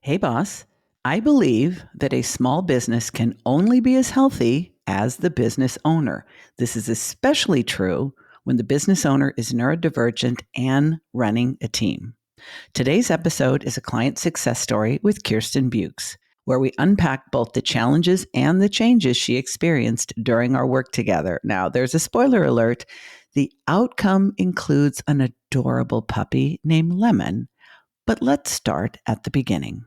Hey, boss, I believe that a small business can only be as healthy as the business owner. This is especially true when the business owner is neurodivergent and running a team. Today's episode is a client success story with Kirsten Beukes, where we unpack both the challenges and the changes she experienced during our work together. Now, there's a spoiler alert. The outcome includes an adorable puppy named Lemon, but let's start at the beginning.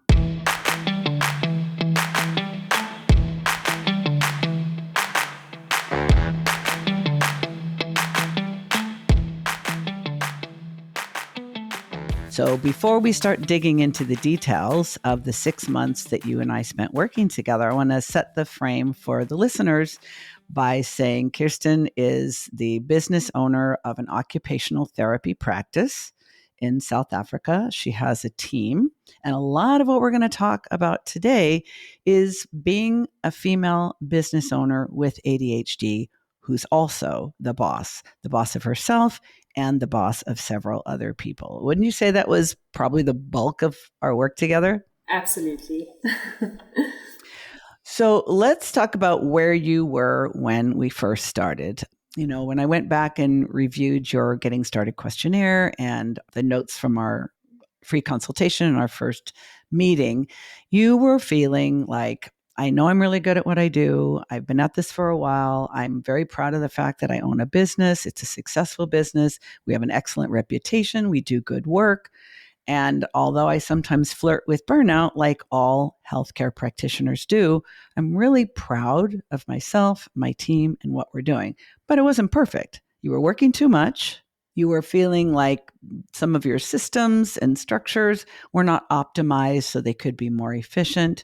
So, before we start digging into the details of the 6 months that you and I spent working together, I want to set the frame for the listeners by saying Kirsten is the business owner of an occupational therapy practice in South Africa. She has a team, and a lot of what we're going to talk about today is being a female business owner with ADHD who's also the boss of herself and the boss of several other people. Wouldn't you say that was probably the bulk of our work together? Absolutely. So let's talk about where you were when we first started. You know, when I went back and reviewed your Getting Started questionnaire and the notes from our free consultation and our first meeting, you were feeling like, I know I'm really good at what I do. I've been at this for a while. I'm very proud of the fact that I own a business. It's a successful business. We have an excellent reputation. We do good work. And although I sometimes flirt with burnout, like all healthcare practitioners do, I'm really proud of myself, my team, and what we're doing. But it wasn't perfect. You were working too much. You were feeling like some of your systems and structures were not optimized so they could be more efficient.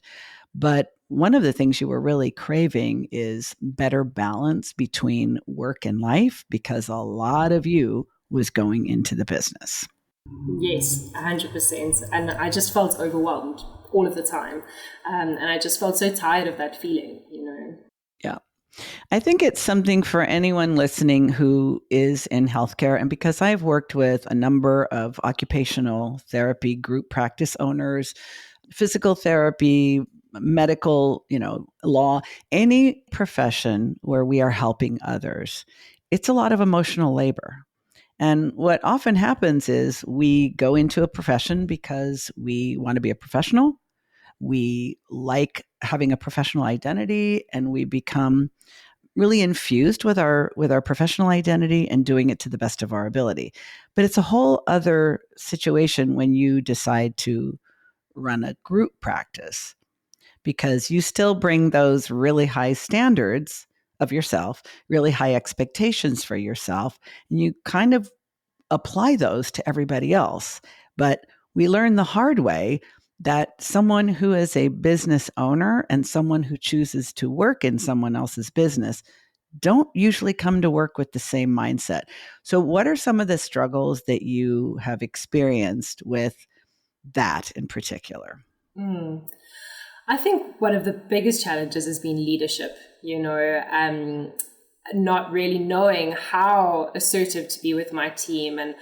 But one of the things you were really craving is better balance between work and life because a lot of you was going into the business. Yes, 100%. And I just felt overwhelmed all of the time. And I just felt so tired of that feeling. Yeah. I think it's something for anyone listening who is in healthcare. And because I've worked with a number of occupational therapy group practice owners, physical therapy, medical, law, any profession where we are helping others, it's a lot of emotional labor. And what often happens is we go into a profession because we want to be a professional. We like having a professional identity and we become really infused with our professional identity and doing it to the best of our ability. But it's a whole other situation when you decide to run a group practice because you still bring those really high standards of yourself, really high expectations for yourself, and you kind of apply those to everybody else. But we learn the hard way that someone who is a business owner and someone who chooses to work in someone else's business don't usually come to work with the same mindset. So, what are some of the struggles that you have experienced with that in particular? I think one of the biggest challenges has been leadership, not really knowing how assertive to be with my team and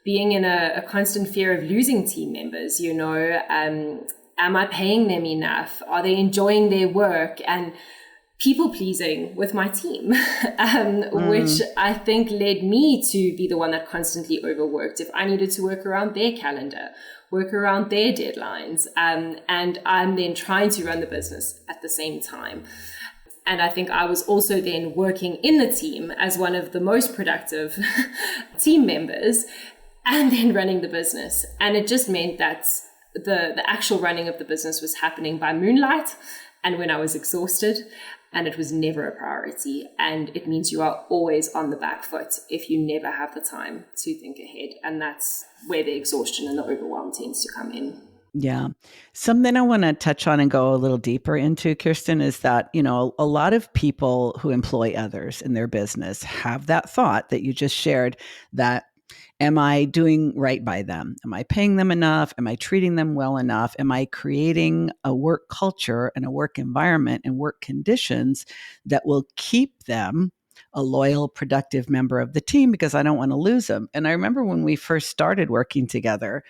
being in a constant fear of losing team members, am I paying them enough? Are they enjoying their work? And people pleasing with my team, which I think led me to be the one that constantly overworked. If I needed to work around their calendar, work around their deadlines, and I'm then trying to run the business at the same time. And I think I was also then working in the team as one of the most productive team members and then running the business. And it just meant that the actual running of the business was happening by moonlight and when I was exhausted, and it was never a priority. And it means you are always on the back foot if you never have the time to think ahead. And that's where the exhaustion and the overwhelm tends to come in. Yeah. Something I want to touch on and go a little deeper into, Kirsten, is that, a lot of people who employ others in their business have that thought that you just shared that, am I doing right by them? Am I paying them enough? Am I treating them well enough? Am I creating a work culture and a work environment and work conditions that will keep them a loyal, productive member of the team because I don't want to lose them? And I remember when we first started working together,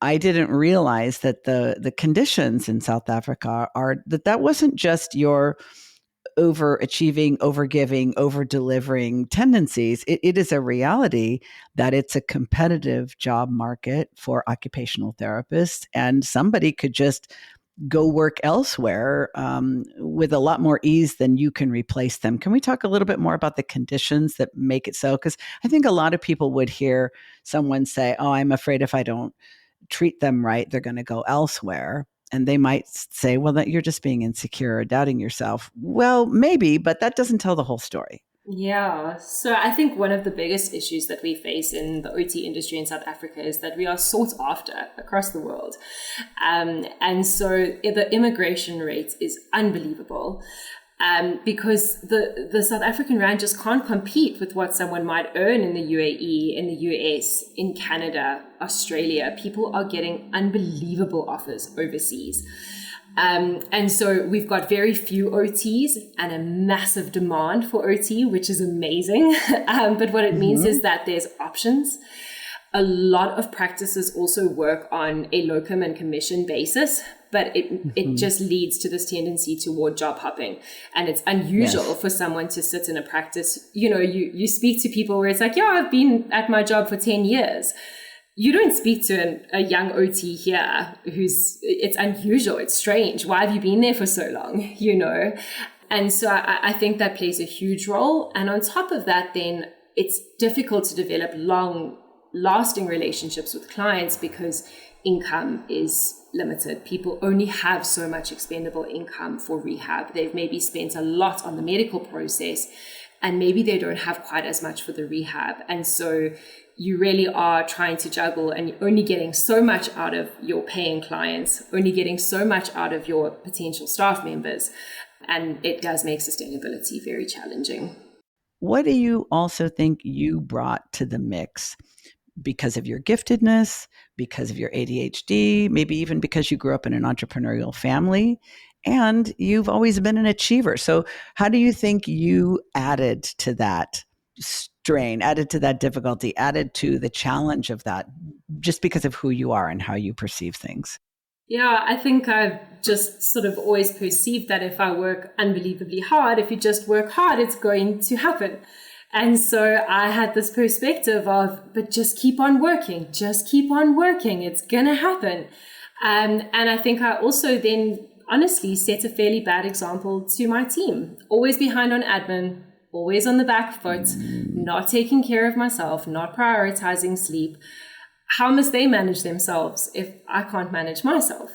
I didn't realize that the conditions in South Africa are that wasn't just your overachieving, overgiving, over delivering tendencies. It is a reality that it's a competitive job market for occupational therapists, and somebody could just go work elsewhere with a lot more ease than you can replace them. Can we talk a little bit more about the conditions that make it so? Because I think a lot of people would hear someone say, "Oh, I'm afraid if I don't treat them right, they're going to go elsewhere." And they might say, well, that you're just being insecure or doubting yourself. Well, maybe, but that doesn't tell the whole story. Yeah. So I think one of the biggest issues that we face in the OT industry in South Africa is that we are sought after across the world. And so the immigration rate is unbelievable. Because the South African rand just can't compete with what someone might earn in the UAE, in the US, in Canada, Australia. People are getting unbelievable offers overseas. And so we've got very few OTs and a massive demand for OT, which is amazing. But what it means is that there's options. A lot of practices also work on a locum and commission basis, but it just leads to this tendency toward job hopping. And it's unusual for someone to sit in a practice. You know, you speak to people where it's like, yeah, I've been at my job for 10 years. You don't speak to a young OT here it's unusual, it's strange. Why have you been there for so long, you know? And so I think that plays a huge role. And on top of that, then it's difficult to develop lasting relationships with clients because income is limited. People only have so much expendable income for rehab. They've maybe spent a lot on the medical process and maybe they don't have quite as much for the rehab. And so you really are trying to juggle and you're only getting so much out of your paying clients, only getting so much out of your potential staff members. And it does make sustainability very challenging. What do you also think you brought to the mix? Because of your giftedness, because of your ADHD, maybe even because you grew up in an entrepreneurial family, and you've always been an achiever. So how do you think you added to that strain, added to that difficulty, added to the challenge of that, just because of who you are and how you perceive things? Yeah, I think I've just sort of always perceived that if I work unbelievably hard, if you just work hard, it's going to happen. And so I had this perspective of, but just keep on working, it's going to happen. And I think I also then honestly set a fairly bad example to my team. Always behind on admin, always on the back foot, not taking care of myself, not prioritizing sleep. How must they manage themselves if I can't manage myself?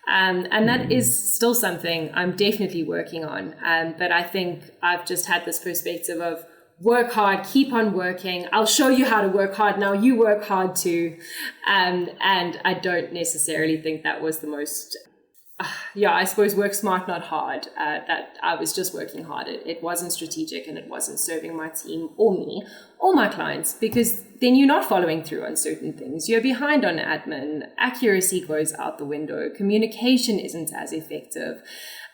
And that is still something I'm definitely working on. But I think I've just had this perspective of, work hard, keep on working. I'll show you how to work hard. Now you work hard too. And I don't necessarily think that was the most, I suppose work smart, not hard. That I was just working hard. It wasn't strategic and it wasn't serving my team or me or my clients, because then you're not following through on certain things. You're behind on admin. Accuracy goes out the window. Communication isn't as effective.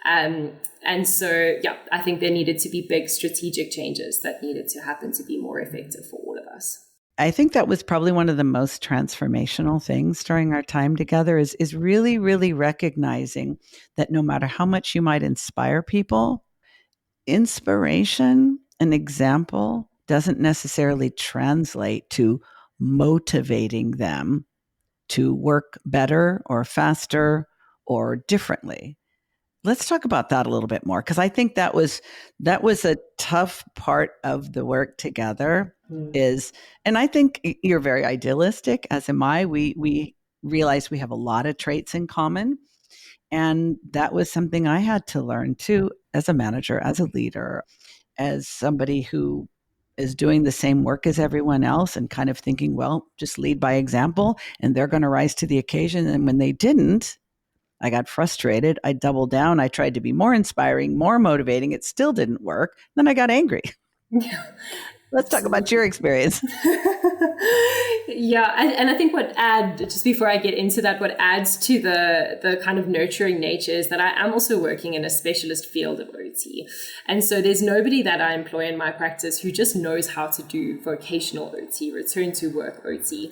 And so, I think there needed to be big strategic changes that needed to happen to be more effective for all of us. I think that was probably one of the most transformational things during our time together is really, really recognizing that no matter how much you might inspire people, inspiration, an example, doesn't necessarily translate to motivating them to work better or faster or differently. Let's talk about that a little bit more, because I think that was a tough part of the work together. And I think you're very idealistic, as am I. We realize we have a lot of traits in common, and that was something I had to learn too, as a manager, as a leader, as somebody who is doing the same work as everyone else and kind of thinking, well, just lead by example, and they're going to rise to the occasion. And when they didn't, I got frustrated. I doubled down. I tried to be more inspiring, more motivating. It still didn't work. Then I got angry. Yeah. Let's talk about your experience. And I think just before I get into that, what adds to the kind of nurturing nature is that I am also working in a specialist field of OT. OT. And so there's nobody that I employ in my practice who just knows how to do vocational OT, return to work OT.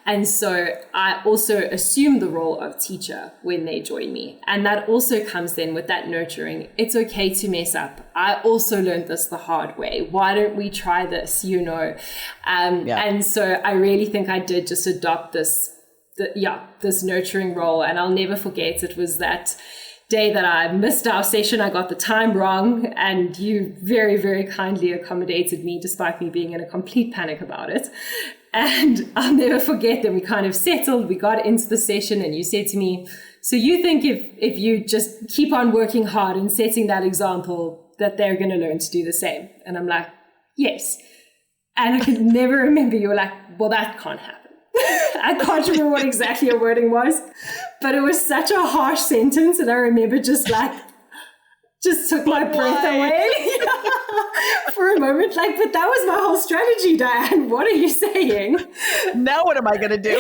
And so I also assume the role of teacher when they join me. And that also comes then with that nurturing. It's okay to mess up. I also learned this the hard way. Why don't we try this, And so I really think I did just adopt this nurturing role. And I'll never forget, it was that day that I missed our session. I got the time wrong, and you very, very kindly accommodated me despite me being in a complete panic about it. And I'll never forget that we kind of settled, we got into the session, and you said to me, so you think if you just keep on working hard and setting that example, that they're going to learn to do the same? And I'm like, yes. And I could never remember, you were like, well, that can't happen. I can't remember what exactly your wording was, but it was such a harsh sentence. And I remember just took my breath away for a moment. But that was my whole strategy, Diann. What are you saying? Now what am I going to do?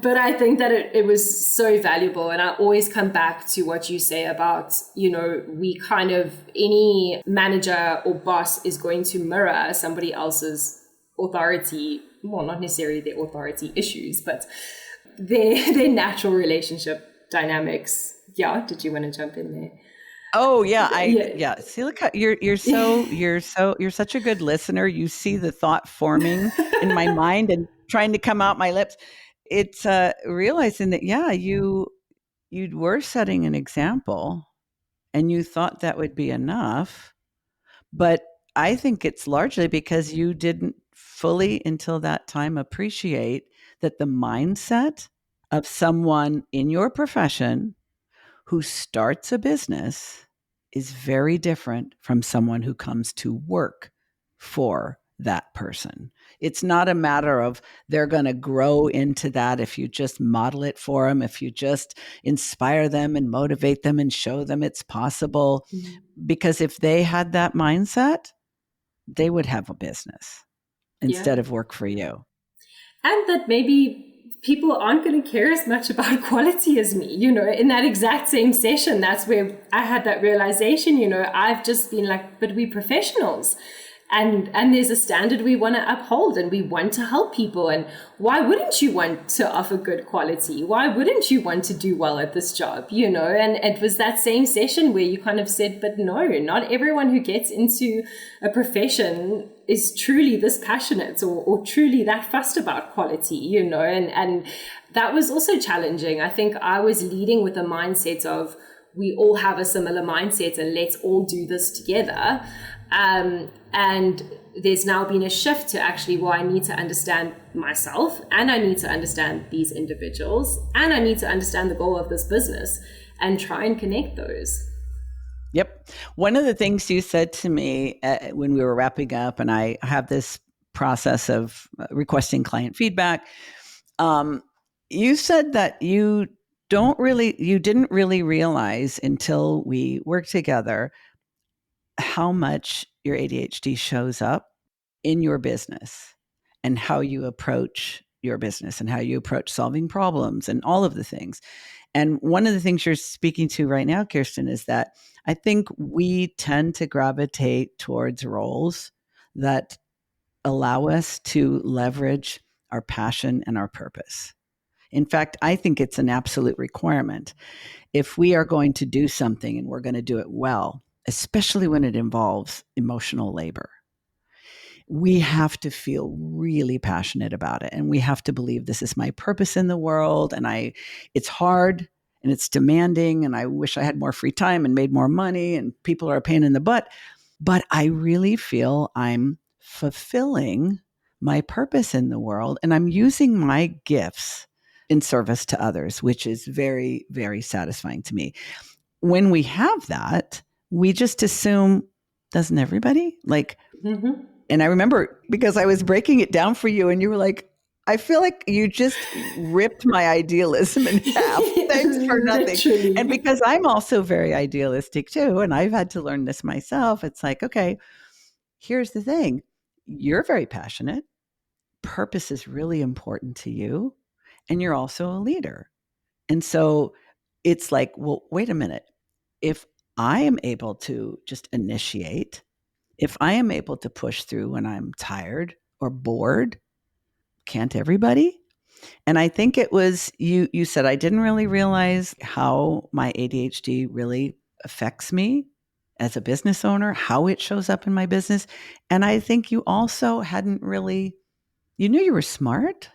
But I think that it was so valuable. And I always come back to what you say about, we kind of, any manager or boss is going to mirror somebody else's authority. Well, not necessarily their authority issues, but their natural relationship dynamics. Yeah. Did you want to jump in there? Oh yeah. See, look how you're such a good listener. You see the thought forming in my mind and trying to come out my lips. It's realizing that, you were setting an example and you thought that would be enough. But I think it's largely because you didn't fully until that time appreciate that the mindset of someone in your profession who starts a business is very different from someone who comes to work for that person. It's not a matter of they're going to grow into that if you just model it for them, if you just inspire them and motivate them and show them it's possible. Because if they had that mindset, they would have a business instead of work for you. And that maybe people aren't going to care as much about quality as me, in that exact same session. That's where I had that realization, I've just been like, but we're professionals. And there's a standard we want to uphold, and we want to help people. And why wouldn't you want to offer good quality? Why wouldn't you want to do well at this job? And it was that same session where you kind of said, but no, not everyone who gets into a profession is truly this passionate or truly that fussed about quality, and that was also challenging. I think I was leading with a mindset of, we all have a similar mindset and let's all do this together. And there's now been a shift to actually, I need to understand myself, and I need to understand these individuals, and I need to understand the goal of this business and try and connect those. Yep. One of the things you said to me when we were wrapping up, and I have this process of requesting client feedback, you said that you didn't really realize until we worked together how much your ADHD shows up in your business and how you approach your business and how you approach solving problems and all of the things. And one of the things you're speaking to right now, Kirsten, is that I think we tend to gravitate towards roles that allow us to leverage our passion and our purpose. In fact, I think it's an absolute requirement. If we are going to do something and we're going to do it well, especially when it involves emotional labor, we have to feel really passionate about it. And we have to believe this is my purpose in the world. And it's hard and it's demanding. And I wish I had more free time and made more money and people are a pain in the butt. But I really feel I'm fulfilling my purpose in the world. And I'm using my gifts in service to others, which is very, very satisfying to me. When we have that, we just assume, doesn't everybody? And I remember because I was breaking it down for you and you were like, I feel like you just ripped my idealism in half. Thanks for nothing. Literally. And because I'm also very idealistic too, and I've had to learn this myself, it's like, okay, here's the thing. You're very passionate. Purpose is really important to you. And you're also a leader. And so it's like, well, wait a minute. If I am able to just initiate, if I am able to push through when I'm tired or bored, can't everybody? And I think it was you said I didn't really realize how my ADHD really affects me as a business owner, how it shows up in my business. And I think you also hadn't really, you knew you were smart,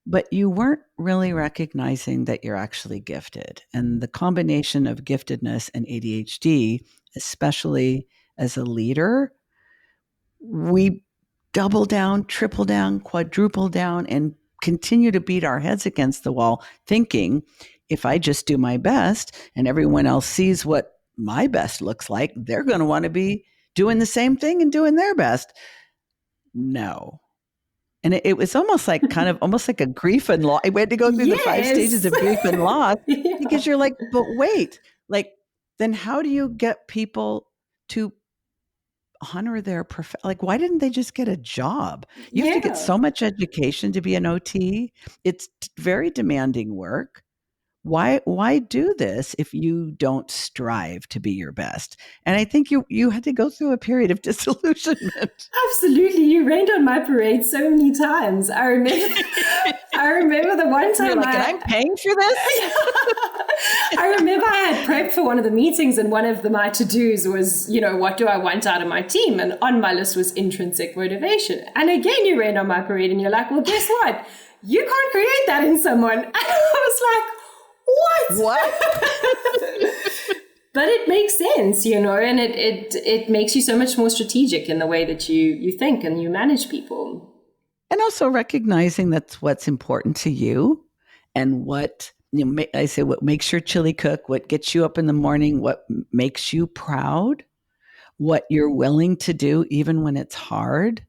but you weren't really recognizing that you're actually gifted. And the combination of giftedness and ADHD, especially as a leader, we double down, triple down, quadruple down, and continue to beat our heads against the wall, thinking if I just do my best and everyone else sees what my best looks like, they're going to want to be doing the same thing and doing their best. No. And it was almost like almost like a grief and loss. I had to go through the 5 stages of grief and loss because you're like, but wait, like, then how do you get people to honor their like, why didn't they just get a job? You have to get so much education to be an OT. It's very demanding work. Why do this if you don't strive to be your best? And I think you had to go through a period of disillusionment. Absolutely. You rained on my parade so many times. I remember the one time You're like, and I'm paying for this? I remember I had prepped for one of the meetings, and one of my to-dos was, what do I want out of my team? And on my list was intrinsic motivation. And again, you rained on my parade and you're like, well, guess what? You can't create that in someone. And I was like, what? But it makes sense, and it makes you so much more strategic in the way that you think and you manage people. And also recognizing that's what's important to you, and what, I say, what makes your chili cook, what gets you up in the morning, what makes you proud, what you're willing to do even when it's hard,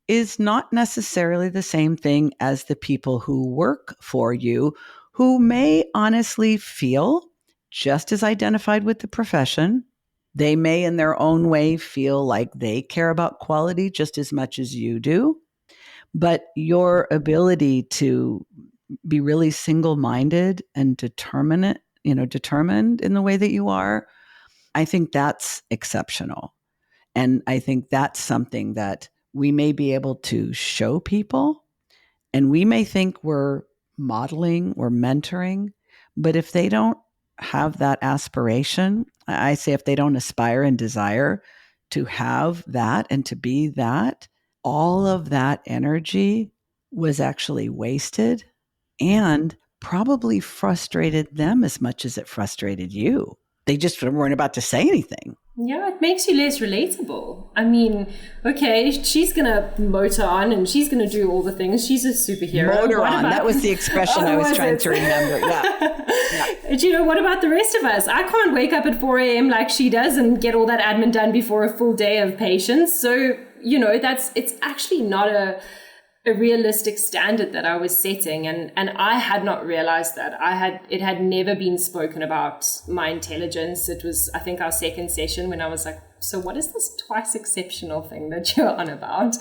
is not necessarily the same thing as the people who work for you, who may honestly feel just as identified with the profession. They may in their own way feel like they care about quality just as much as you do. But your ability to be really single-minded and determined in the way that you are, I think that's exceptional. And I think that's something that we may be able to show people, and we may think we're modeling or mentoring, but if they don't have that aspiration, I say if they don't aspire and desire to have that and to be that, all of that energy was actually wasted and probably frustrated them as much as it frustrated you. They just weren't about to say anything. Yeah, it makes you less relatable. I mean, okay, she's going to motor on and she's going to do all the things. She's a superhero. Motor on. That was the expression I was trying to remember. Yeah. What about the rest of us? I can't wake up at 4 a.m. like she does and get all that admin done before a full day of patients. So, it's actually not a realistic standard that I was setting, and I had not realized that. It had never been spoken about, my intelligence. It was, I think, our second session when I was like, so what is this twice exceptional thing that you're on about?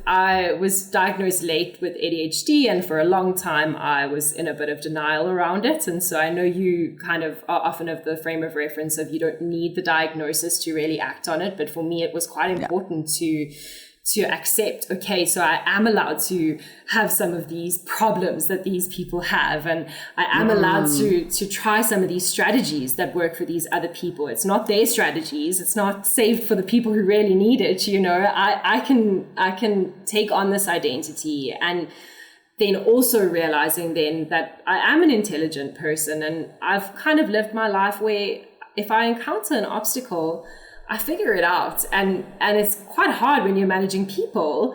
I was diagnosed late with ADHD, and for a long time I was in a bit of denial around it. And so I know you kind of are often of the frame of reference of you don't need the diagnosis to really act on it, but for me it was quite important to accept, okay, so I am allowed to have some of these problems that these people have, and I am allowed to try some of these strategies that work for these other people. It's not their strategies. It's not saved for the people who really need it. I can take on this identity, and then also realizing then that I am an intelligent person, and I've kind of lived my life where if I encounter an obstacle, I figure it out, and it's quite hard when you're managing people,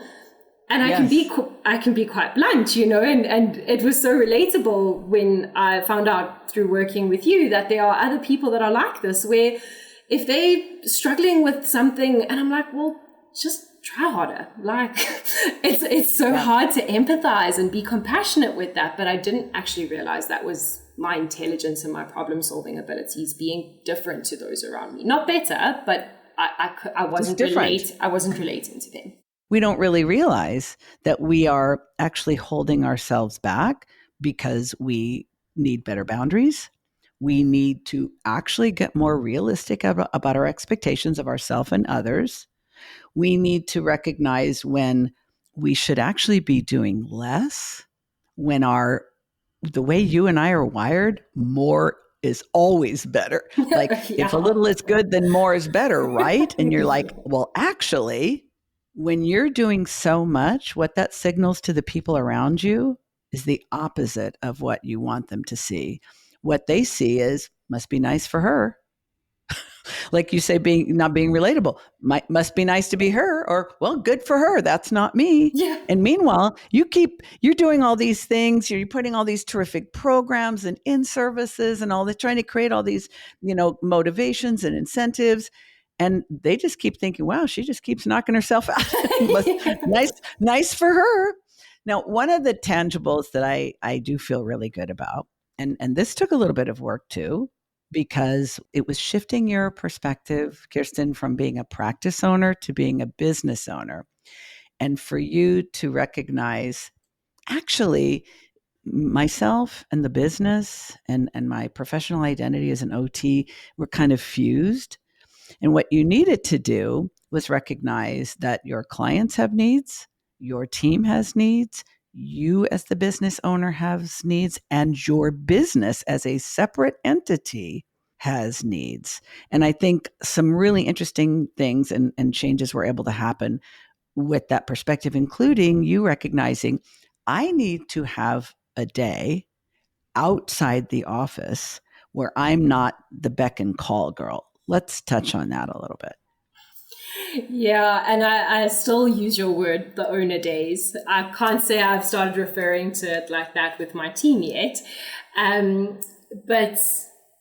and I can be quite blunt, and it was so relatable when I found out through working with you that there are other people that are like this, where if they're struggling with something, and I'm like, well, just try harder. Like it's so hard to empathize and be compassionate with that, but I didn't actually realize that was my intelligence and my problem-solving abilities being different to those around me. Not better, but I wasn't relating to them. We don't really realize that we are actually holding ourselves back because we need better boundaries. We need to actually get more realistic about our expectations of ourselves and others. We need to recognize when we should actually be doing less, when the way you and I are wired, more is always better. Like if a Yeah. little is good, then more is better, right? And you're like, well, actually, when you're doing so much, what that signals to the people around you is the opposite of what you want them to see. What they see is, must be nice for her, like you say, being not being relatable. Must be nice to be her, or well, good for her. That's not me. Yeah. And meanwhile, you're doing all these things. You're putting all these terrific programs and in services and all that, trying to create all these, motivations and incentives. And they just keep thinking, wow, she just keeps knocking herself out. Nice for her. Now, one of the tangibles that I do feel really good about, and this took a little bit of work too, because it was shifting your perspective, Kirsten, from being a practice owner to being a business owner. And for you to recognize, actually, myself and the business and my professional identity as an OT were kind of fused. And what you needed to do was recognize that your clients have needs, your team has needs, you as the business owner has needs, and your business as a separate entity has needs. And I think some really interesting things and changes were able to happen with that perspective, including you recognizing I need to have a day outside the office where I'm not the beck and call girl. Let's touch on that a little bit. Yeah, and I still use your word, the owner days. I can't say I've started referring to it like that with my team yet. But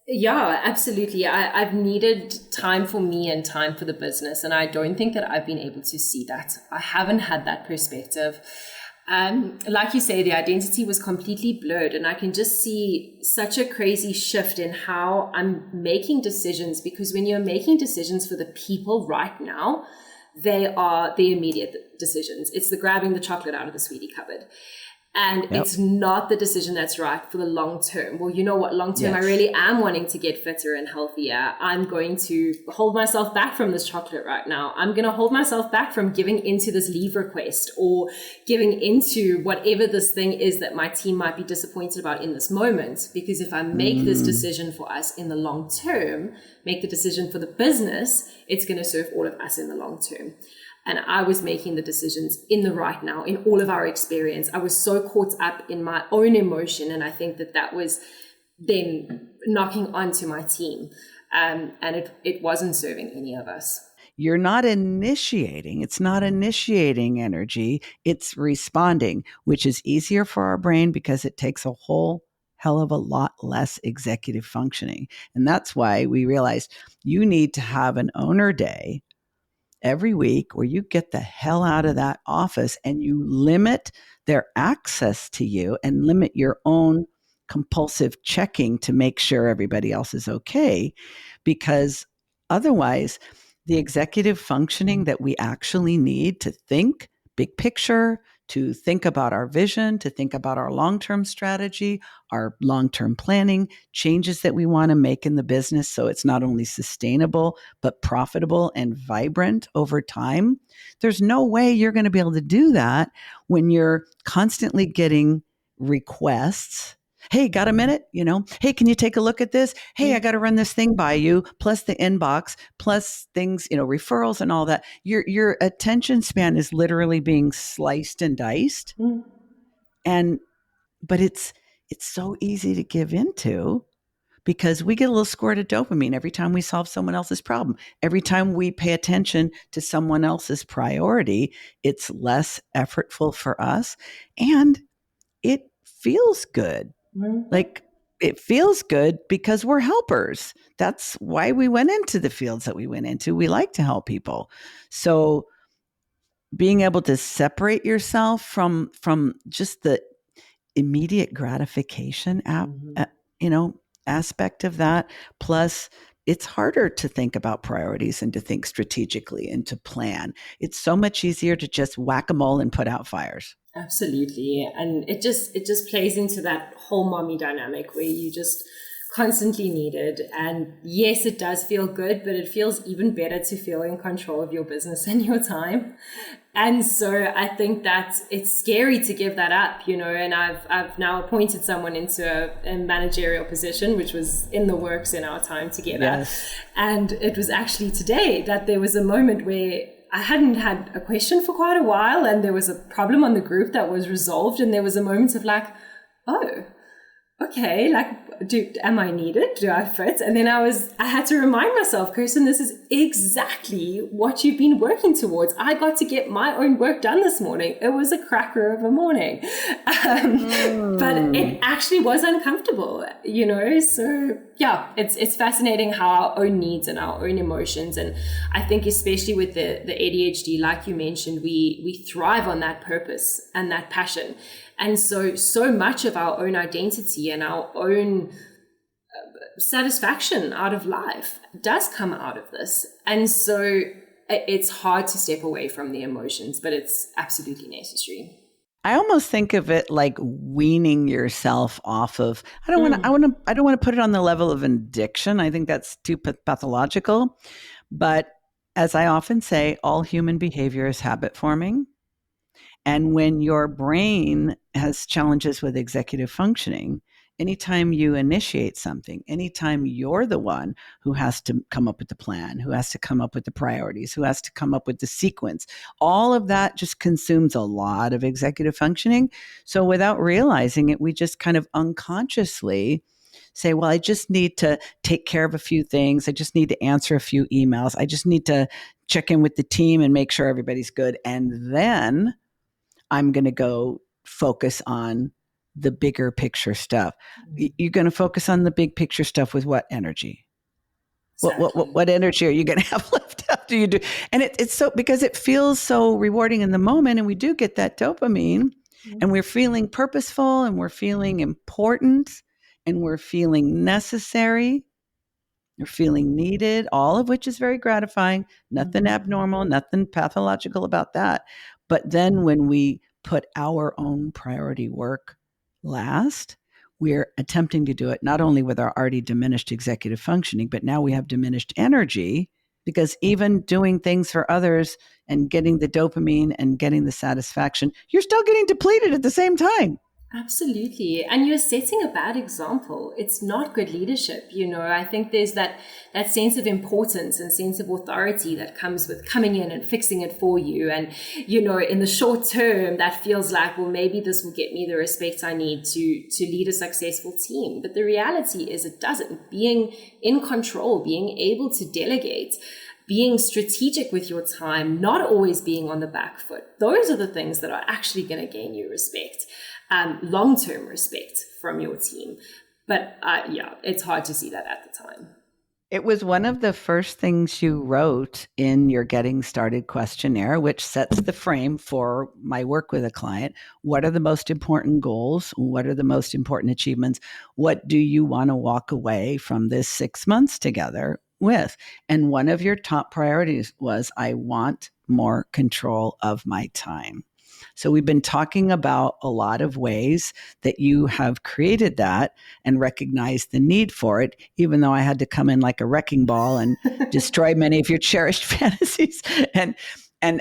yeah, absolutely. I've needed time for me and time for the business. And I don't think that I've been able to see that. I haven't had that perspective. Like you say, the identity was completely blurred, and I can just see such a crazy shift in how I'm making decisions, because when you're making decisions for the people right now, they are the immediate decisions. It's the grabbing the chocolate out of the sweetie cupboard. And Yep. it's not the decision that's right for the long term. Well, you know what? Long term, I Yes. really am wanting to get fitter and healthier. I'm going to hold myself back from this chocolate right now. I'm going to hold myself back from giving into this leave request or giving into whatever this thing is that my team might be disappointed about in this moment. Because if I make this decision for us in the long term, make the decision for the business, it's going to serve all of us in the long term. And I was making the decisions in the right now, in all of our experience. I was so caught up in my own emotion. And I think that was then knocking onto my team. And it wasn't serving any of us. You're not initiating. It's not initiating energy. It's responding, which is easier for our brain because it takes a whole hell of a lot less executive functioning. And that's why we realized you need to have an owner day every week where you get the hell out of that office and you limit their access to you and limit your own compulsive checking to make sure everybody else is okay. Because otherwise, the executive functioning that we actually need to think big picture, to think about our vision, to think about our long-term strategy, our long-term planning, changes that we want to make in the business so it's not only sustainable, but profitable and vibrant over time. There's no way you're going to be able to do that when you're constantly getting requests. Hey, got a minute? Hey, can you take a look at this? Hey, I got to run this thing by you, plus the inbox, plus things, referrals and all that. Your attention span is literally being sliced and diced. Mm. But it's so easy to give into because we get a little squirt of dopamine every time we solve someone else's problem. Every time we pay attention to someone else's priority, it's less effortful for us and it feels good. Mm. Like it feels good because we're helpers. That's why we went into the fields that we went into. We like to help people. So being able to separate yourself from just the immediate gratification aspect of that, plus it's harder to think about priorities and to think strategically and to plan. It's so much easier to just whack-a-mole and put out fires. Absolutely. And it just plays into that whole mommy dynamic where you just constantly needed. And yes, it does feel good, but it feels even better to feel in control of your business and your time. And so I think that it's scary to give that up, and I've now appointed someone into a managerial position, which was in the works in our time together. Yes. And it was actually today that there was a moment where I hadn't had a question for quite a while, and there was a problem on the group that was resolved. And there was a moment of like, oh, okay, like, am I needed? Do I fit? And then I had to remind myself, Kirsten, this is exactly what you've been working towards. I got to get my own work done this morning. It was a cracker of a morning. But it actually was uncomfortable, So yeah, it's fascinating how our own needs and our own emotions. And I think especially with the ADHD, like you mentioned, we thrive on that purpose and that passion. And so much of our own identity and our own satisfaction out of life does come out of this. And so it's hard to step away from the emotions, but it's absolutely necessary. I almost think of it like weaning yourself off of, I don't want to put it on the level of addiction. I think that's too pathological. But as I often say, all human behavior is habit forming. And when your brain has challenges with executive functioning, anytime you initiate something, anytime you're the one who has to come up with the plan, who has to come up with the priorities, who has to come up with the sequence, all of that just consumes a lot of executive functioning. So without realizing it, we just kind of unconsciously say, well, I just need to take care of a few things. I just need to answer a few emails. I just need to check in with the team and make sure everybody's good. And then I'm going to go focus on the bigger picture stuff. You're going to focus on the big picture stuff with what energy? Exactly. What energy are you going to have left after you do? And it's so, because it feels so rewarding in the moment, and we do get that dopamine, and we're feeling purposeful, and we're feeling important, and we're feeling necessary. You're feeling needed, all of which is very gratifying. Nothing abnormal, nothing pathological about that. But then when we put our own priority work last, we're attempting to do it not only with our already diminished executive functioning, but now we have diminished energy, because even doing things for others and getting the dopamine and getting the satisfaction, you're still getting depleted at the same time. Absolutely. And you're setting a bad example. It's not good leadership. I think there's that sense of importance and sense of authority that comes with coming in and fixing it for you. And, in the short term, that feels like, well, maybe this will get me the respect I need to lead a successful team. But the reality is it doesn't. Being in control, being able to delegate, being strategic with your time, not always being on the back foot. Those are the things that are actually going to gain you respect. Long-term respect from your team. But it's hard to see that at the time. It was one of the first things you wrote in your Getting Started questionnaire, which sets the frame for my work with a client. What are the most important goals? What are the most important achievements? What do you want to walk away from this 6 months together with? And one of your top priorities was, I want more control of my time. So we've been talking about a lot of ways that you have created that and recognized the need for it, even though I had to come in like a wrecking ball and destroy many of your cherished fantasies and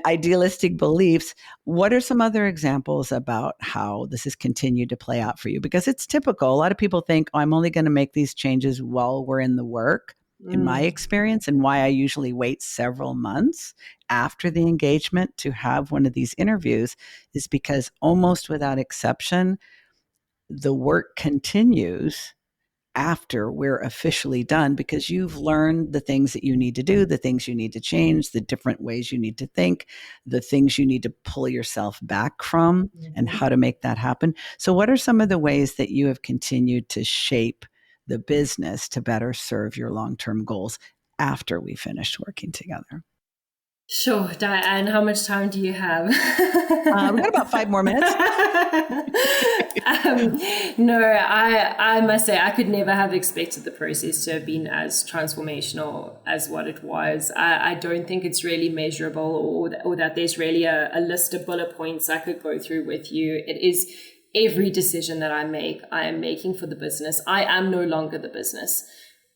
idealistic beliefs. What are some other examples about how this has continued to play out for you? Because it's typical. A lot of people think, oh, I'm only going to make these changes while we're in the work. In my experience, and why I usually wait several months after the engagement to have one of these interviews, is because almost without exception, the work continues after we're officially done, because you've learned the things that you need to do, the things you need to change, the different ways you need to think, the things you need to pull yourself back from, and how to make that happen. So what are some of the ways that you have continued to shape the business to better serve your long-term goals after we finished working together? Sure, Diann, how much time do you have? We've got about 5 more minutes. No, I must say, I could never have expected the process to have been as transformational as what it was. I don't think it's really measurable, or that there's really a list of bullet points I could go through with you. It is every decision that I make, I am making for the business. I am no longer the business.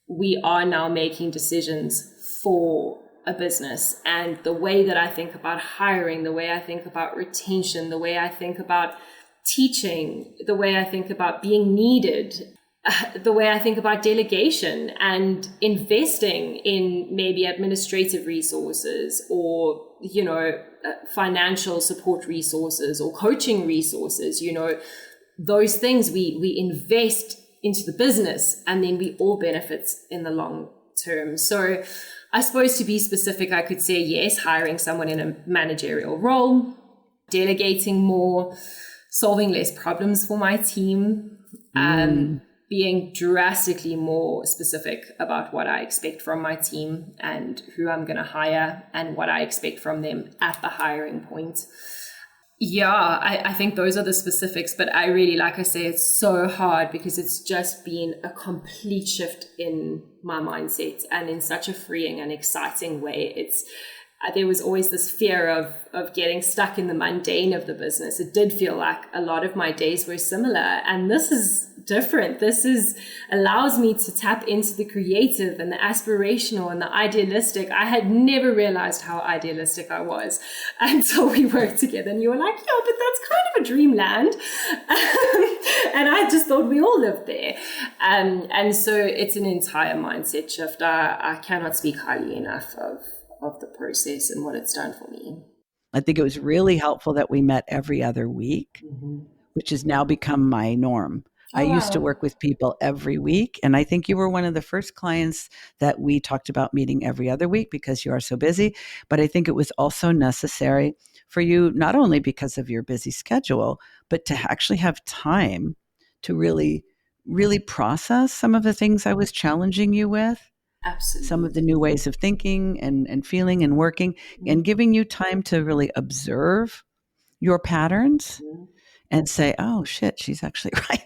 We are now making decisions for a business. And the way that I think about hiring, the way I think about retention, the way I think about teaching, the way I think about being needed, the way I think about delegation and investing in maybe administrative resources or, financial support resources or coaching resources, those things we invest into the business and then we all benefit in the long term. So I suppose to be specific, I could say yes, hiring someone in a managerial role, delegating more, solving less problems for my team, being drastically more specific about what I expect from my team and who I'm going to hire and what I expect from them at the hiring point. Yeah, I think those are the specifics, but I really, like I say, it's so hard because it's just been a complete shift in my mindset and in such a freeing and exciting way. There was always this fear of getting stuck in the mundane of the business. It did feel like a lot of my days were similar, and this is different. Allows me to tap into the creative and the aspirational and the idealistic. I had never realized how idealistic I was until we worked together, and you were like, yeah, but that's kind of a dreamland. And I just thought we all lived there. And so it's an entire mindset shift. I cannot speak highly enough of the process and what it's done for me. I think it was really helpful that we met every other week, which has now become my norm. I used to work with people every week, and I think you were one of the first clients that we talked about meeting every other week because you are so busy. But I think it was also necessary for you, not only because of your busy schedule, but to actually have time to really, really process some of the things I was challenging you with. Absolutely. Some of the new ways of thinking and feeling and working, and giving you time to really observe your patterns and say, oh shit, she's actually right.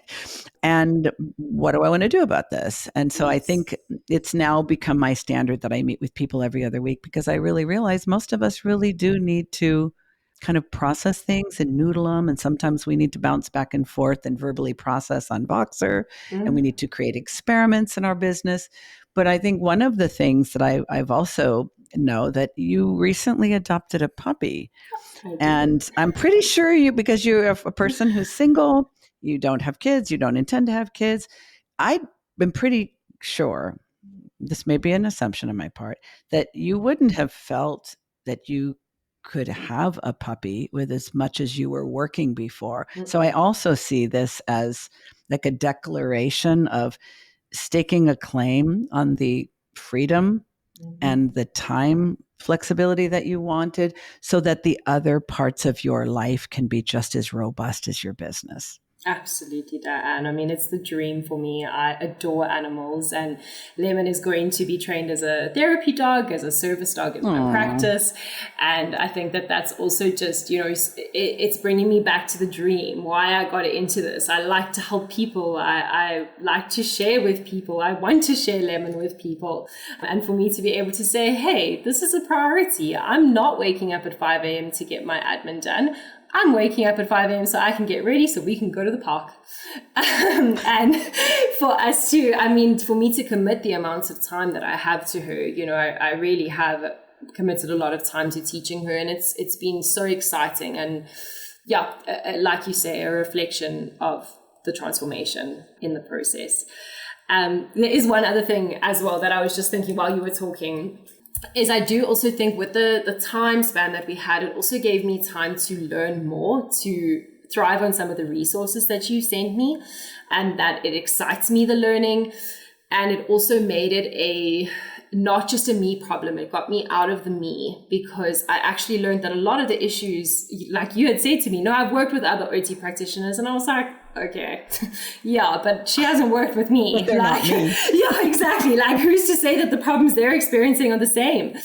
And what do I want to do about this? And so I think it's now become my standard that I meet with people every other week because I really realize most of us really do need to kind of process things and noodle them. And sometimes we need to bounce back and forth and verbally process on Voxer, and we need to create experiments in our business. But I think one of the things that I've also know that you recently adopted a puppy. And I'm pretty sure because you're a person who's single, you don't have kids, you don't intend to have kids. I've been pretty sure, this may be an assumption on my part, that you wouldn't have felt that you could have a puppy with as much as you were working before. So I also see this as like a declaration of staking a claim on the freedom and the time flexibility that you wanted so that the other parts of your life can be just as robust as your business. Absolutely, Diann. I mean, it's the dream for me. I adore animals, and Lemon is going to be trained as a therapy dog, as a service dog in my practice. And I think that that's also just, it's bringing me back to the dream, why I got into this. I like to help people. I like to share with people. I want to share Lemon with people. And for me to be able to say, hey, this is a priority. I'm not waking up at 5 a.m. to get my admin done. I'm waking up at 5 a.m. so I can get ready so we can go to the park. And for us for me to commit the amounts of time that I have to her, I really have committed a lot of time to teaching her, and it's been so exciting. And yeah, like you say, a reflection of the transformation in the process. There is one other thing as well that I was just thinking while you were talking, is I do also think with the time span that we had, it also gave me time to learn more, to thrive on some of the resources that you sent me, and that it excites me, the learning. And it also made it not just a me problem. It got me out of the me, because I actually learned that a lot of the issues, like you had said to me, I've worked with other OT practitioners, and I was like, okay, yeah, but she hasn't worked with me. But they're not me. Yeah, exactly. Like, who's to say that the problems they're experiencing are the same?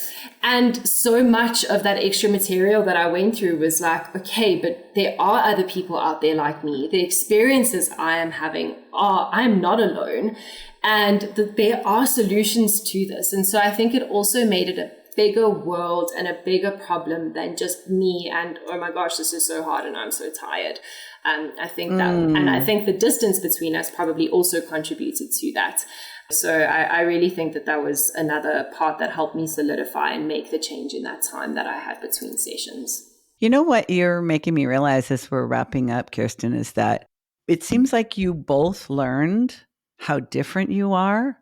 And so much of that extra material that I went through was like, okay, but there are other people out there like me. The experiences I am having I'm not alone, and that there are solutions to this. And so I think it also made it bigger world and a bigger problem than just me and, oh my gosh, this is so hard and I'm so tired. I think that, and I think the distance between us probably also contributed to that. So I really think that was another part that helped me solidify and make the change in that time that I had between sessions. You know what you're making me realize as we're wrapping up, Kirsten, is that it seems like you both learned how different you are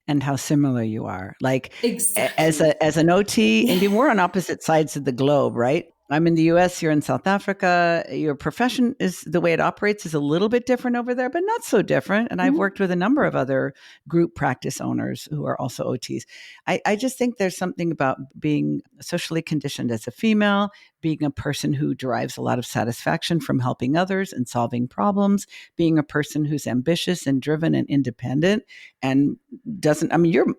and how similar you are. Like exactly. as an OT, and we're on opposite sides of the globe, right? I'm in the US, you're in South Africa. Your profession is the way it operates is a little bit different over there, but not so different. And I've worked with a number of other group practice owners who are also OTs. I just think there's something about being socially conditioned as a female, being a person who derives a lot of satisfaction from helping others and solving problems, being a person who's ambitious and driven and independent and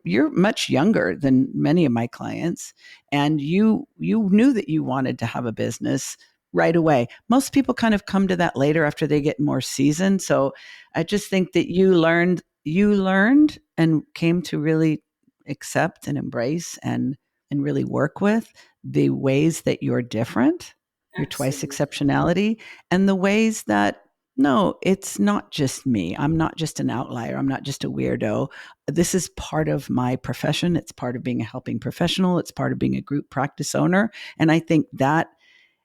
you're much younger than many of my clients, and you knew that you wanted to have a business right away. Most people kind of come to that later after they get more seasoned. So I just think that you learned and came to really accept and embrace and really work with the ways that you're different, your twice exceptionality, and the ways that, no, it's not just me. I'm not just an outlier. I'm not just a weirdo. This is part of my profession. It's part of being a helping professional. It's part of being a group practice owner. And I think that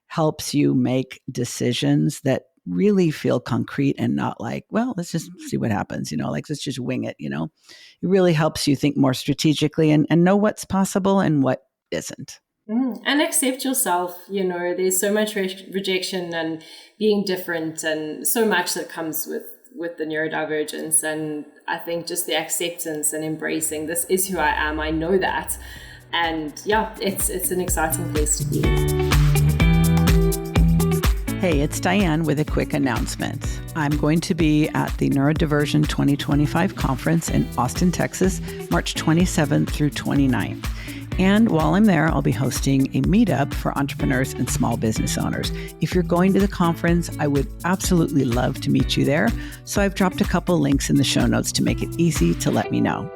helps you make decisions that really feel concrete and not like, well, let's just see what happens, like let's just wing it, It really helps you think more strategically and know what's possible and what isn't. And accept yourself. There's so much rejection and being different and so much that comes with the neurodivergence. And I think just the acceptance and embracing, this is who I am. I know that. And yeah, it's an exciting place to be. Hey, it's Diann with a quick announcement. I'm going to be at the Neurodivergent 2025 conference in Austin, Texas, March 27th through 29th. And while I'm there, I'll be hosting a meetup for entrepreneurs and small business owners. If you're going to the conference, I would absolutely love to meet you there. So I've dropped a couple links in the show notes to make it easy to let me know.